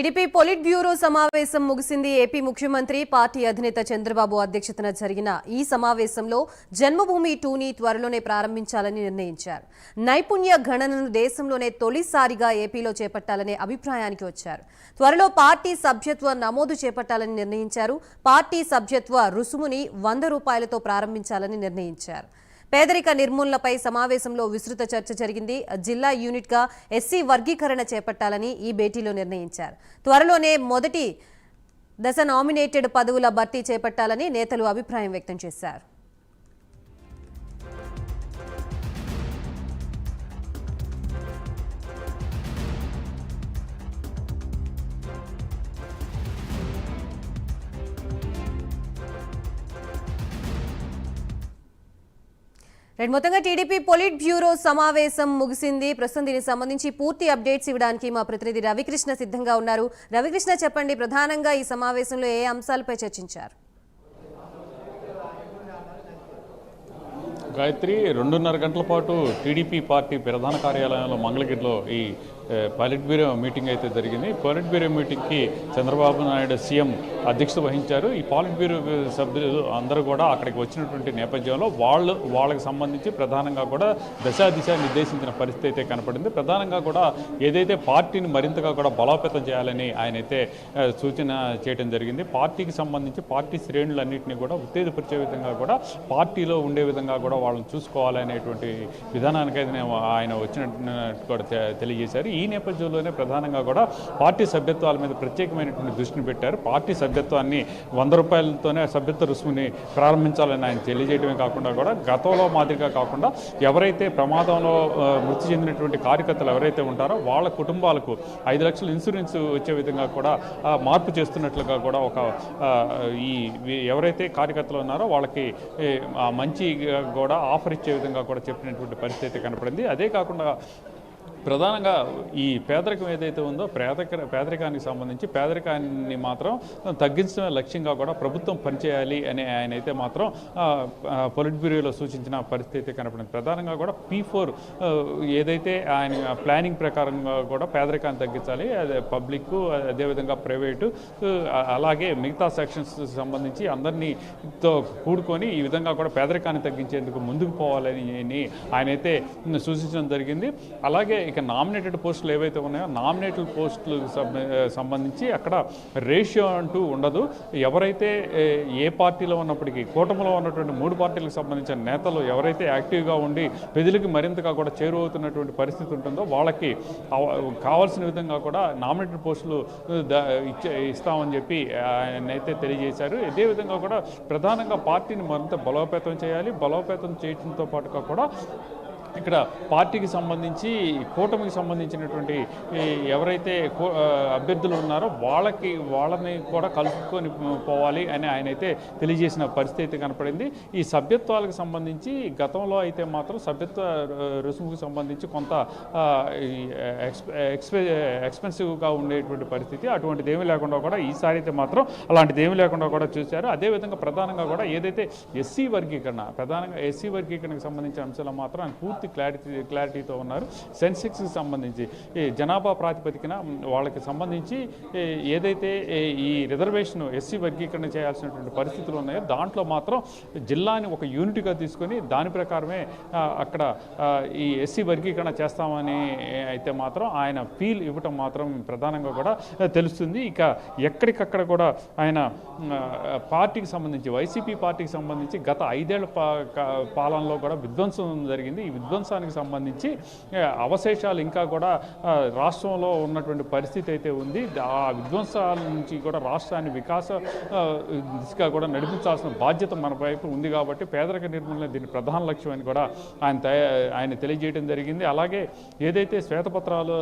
TDP polit bureau సమావేశం ముగిసింది. AP ముఖ్యమంత్రి పార్టీ అధినేత చంద్రబాబు అధ్యక్షతన జరిగిన ఈ సమావేశంలో జన్మభూమి 2ని త్వరలోనే ప్రారంభించాలని నిర్ణయించారు. నైపుణ్య గణనను దేశంలోనే తొలిసారిగా ఏపీలో చేపట్టాలనే అభిప్రాయానికి వచ్చారు. త్వరలో పార్టీ సభ్యత్వ నమోదు చేపట్టాలని నిర్ణయించారు. పార్టీ సభ్యత్వ రుసుముని 100 రూపాయలతో ప్రారంభించాలని నిర్ణయించారు. పేదరిక నిర్మూలనపై సమావేశంలో విస్తృత చర్చ జరిగింది. జిల్లా యూనిట్గా ఎస్సీ వర్గీకరణ చేపట్టాలని ఈ భేటీలో నిర్ణయించారు. త్వరలోనే మొదటి దశ నామినేటెడ్ పదవుల భర్తీ చేపట్టాలని నేతలు అభిప్రాయం వ్యక్తం చేశారు. మొత్తంగా టీడీపీ పొలిట్ బ్యూరో సమావేశం ముగిసింది. ప్రస్తుతం దీనికి సంబంధించి పూర్తి అప్డేట్స్ ఇవ్వడానికి మా ప్రతినిధి రవికృష్ణ సిద్ధంగా ఉన్నారు. రవికృష్ణ, చెప్పండి, ప్రధానంగా ఈ సమావేశంలో ఏ అంశాలపై చర్చించారు? గాయత్రి, 2.5 గంటల పాటు టీడీపీ పార్టీ ప్రధాన కార్యాలయంలో మంగళగిరిలో ఈ పొలిట్ బ్యూరో మీటింగ్ అయితే జరిగింది. పొలిట్ బ్యూరో మీటింగ్కి చంద్రబాబు నాయుడు సీఎం అధ్యక్షత వహించారు. ఈ పొలిట్ బ్యూరో సభ్యులు అందరూ కూడా అక్కడికి వచ్చినటువంటి నేపథ్యంలో వాళ్ళకి సంబంధించి ప్రధానంగా కూడా దిశ నిర్దేశించిన పరిస్థితి అయితే కనపడింది. ప్రధానంగా కూడా ఏదైతే పార్టీని మరింతగా కూడా బలోపేతం చేయాలని ఆయన అయితే సూచన చేయడం జరిగింది. పార్టీకి సంబంధించి పార్టీ శ్రేణులన్నింటినీ కూడా ఉత్తేజపరిచే విధంగా కూడా పార్టీలో ఉండే విధంగా కూడా వాళ్ళని చూసుకోవాలనేటువంటి విధానానికైతే ఆయన వచ్చినట్టు కూడా తెలియజేశారు. ఈ నేపథ్యంలోనే ప్రధానంగా కూడా పార్టీ సభ్యత్వాల మీద ప్రత్యేకమైనటువంటి దృష్టిని పెట్టారు. పార్టీ సభ్యత్వాన్ని 100 రూపాయలతోనే సభ్యత్వ రుసుముని ప్రారంభించాలని ఆయన తెలియజేయడమే కాకుండా కూడా గతంలో మాదిరిగా కాకుండా ఎవరైతే ప్రమాదంలో మృతి చెందినటువంటి కార్యకర్తలు ఎవరైతే ఉంటారో వాళ్ళ కుటుంబాలకు 5 లక్షల ఇన్సూరెన్స్ వచ్చే విధంగా కూడా మార్పు చేస్తున్నట్లుగా కూడా ఒక ఈ ఎవరైతే కార్యకర్తలు ఉన్నారో వాళ్ళకి మంచి కూడా ఆఫర్ ఇచ్చే విధంగా కూడా చెప్పినటువంటి పరిస్థితి కనపడింది. అదే కాకుండా ప్రధానంగా ఈ పేదరికం ఏదైతే ఉందో పేదరికానికి సంబంధించి పేదరికాన్ని మాత్రం తగ్గించడమే లక్ష్యంగా కూడా ప్రభుత్వం పనిచేయాలి అని ఆయన అయితే మాత్రం పొలిట్ బ్యూరోలో సూచించిన పరిస్థితి కనపడింది. ప్రధానంగా కూడా P4 ఏదైతే ఆయన ప్లానింగ్ ప్రకారంగా కూడా పేదరికాన్ని తగ్గించాలి. అదే పబ్లిక్, అదేవిధంగా ప్రైవేటు, అలాగే మిగతా సెక్షన్స్ సంబంధించి అందరినీతో కూడుకొని ఈ విధంగా కూడా పేదరికాన్ని తగ్గించేందుకు ముందుకు పోవాలని ఆయనైతే సూచించడం జరిగింది. అలాగే ఇక నామినేటెడ్ పోస్టులు ఏవైతే ఉన్నాయో నామినేటెడ్ పోస్టులకు సంబంధించి అక్కడ రేషియో అంటూ ఉండదు. ఎవరైతే ఏ పార్టీలో ఉన్నప్పటికీ కూటమిలో ఉన్నటువంటి 3 పార్టీలకు సంబంధించిన నేతలు ఎవరైతే యాక్టివ్గా ఉండి ప్రజలకు మరింతగా కూడా చేరువవుతున్నటువంటి పరిస్థితి ఉంటుందో వాళ్ళకి కావాల్సిన విధంగా కూడా నామినేటెడ్ పోస్టులు ఇస్తామని చెప్పి ఆయన అయితే తెలియజేశారు. ఇదే విధంగా కూడా ప్రధానంగా పార్టీని మరింత బలోపేతం చేయాలి. బలోపేతం చేయడంతో పాటుగా కూడా ఇక్కడ పార్టీకి సంబంధించి కూటమికి సంబంధించినటువంటి ఎవరైతే అభ్యర్థులు ఉన్నారో వాళ్ళని కూడా కలుపుకొని పోవాలి అని ఆయన అయితే తెలియజేసిన పరిస్థితి కనపడింది. ఈ సభ్యత్వాలకు సంబంధించి గతంలో అయితే మాత్రం సభ్యత్వ రుసుముకు సంబంధించి కొంత ఎక్స్పెన్సివ్గా ఉండేటువంటి పరిస్థితి, అటువంటిది ఏమీ లేకుండా కూడా ఈసారి అయితే మాత్రం అలాంటిది ఏమీ లేకుండా కూడా చూశారు. అదేవిధంగా ప్రధానంగా కూడా ఏదైతే ఎస్సీ వర్గీకరణకు సంబంధించిన అంశాలు మాత్రం ఆయన పూర్తి క్లారిటీతో ఉన్నారు. సెన్సెక్స్కి సంబంధించి ఈ జనాభా ప్రాతిపదికన వాళ్ళకి సంబంధించి ఏదైతే ఈ రిజర్వేషన్ ఎస్సీ వర్గీకరణ చేయాల్సినటువంటి పరిస్థితులు ఉన్నాయో దాంట్లో మాత్రం జిల్లాని ఒక యూనిట్గా తీసుకొని దాని ప్రకారమే అక్కడ ఈ ఎస్సీ వర్గీకరణ చేస్తామని అయితే మాత్రం ఆయన ఫీల్ ఇవ్వటం మాత్రం ప్రధానంగా కూడా తెలుస్తుంది. ఇక ఎక్కడికక్కడ కూడా ఆయన పార్టీకి సంబంధించి వైసీపీ పార్టీకి సంబంధించి గత 5 ఏళ్ల పాలనలో కూడా విధ్వంసం జరిగింది. ఈ విధ్వంసానికి సంబంధించి అవశేషాలు ఇంకా కూడా రాష్ట్రంలో ఉన్నటువంటి పరిస్థితి అయితే ఉంది. ఆ విధ్వంసాల నుంచి కూడా రాష్ట్రాన్ని వికాస దిశగా కూడా నడిపించాల్సిన బాధ్యత మన వైపు ఉంది. కాబట్టి పేదరిక నిర్మూలన దీని ప్రధాన లక్ష్యం అని కూడా ఆయన తెలియజేయడం జరిగింది. అలాగే ఏదైతే శ్వేతపత్రాలు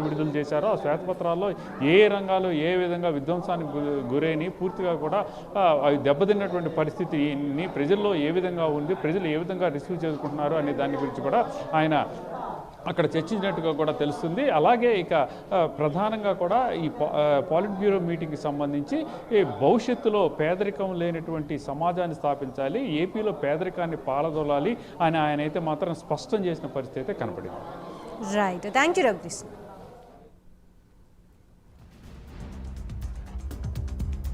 విడుదల చేశారో ఆ శ్వేతపత్రాల్లో ఏ రంగాలు ఏ విధంగా విధ్వంసానికి గురైన పూర్తిగా కూడా దెబ్బతిన్నటువంటి పరిస్థితిని ప్రజల్లో ఏ విధంగా ఉంది, ప్రజలు ఏ విధంగా రిసీవ్ చేసుకుంటున్నారు అనే దాని గురించి కూడా ఆయన అక్కడ చర్చించినట్టుగా కూడా తెలుస్తుంది. అలాగే ఇక ప్రధానంగా కూడా ఈ పాలిట్ బ్యూరో మీటింగ్కి సంబంధించి భవిష్యత్తులో పేదరికం లేనటువంటి సమాజాన్ని స్థాపించాలి, ఏపీలో పేదరికాన్ని పాలదొలాలి అని ఆయన అయితే మాత్రం స్పష్టం చేసిన పరిస్థితి అయితే కనపడింది. Right, thank you రఘుకృష్ణ.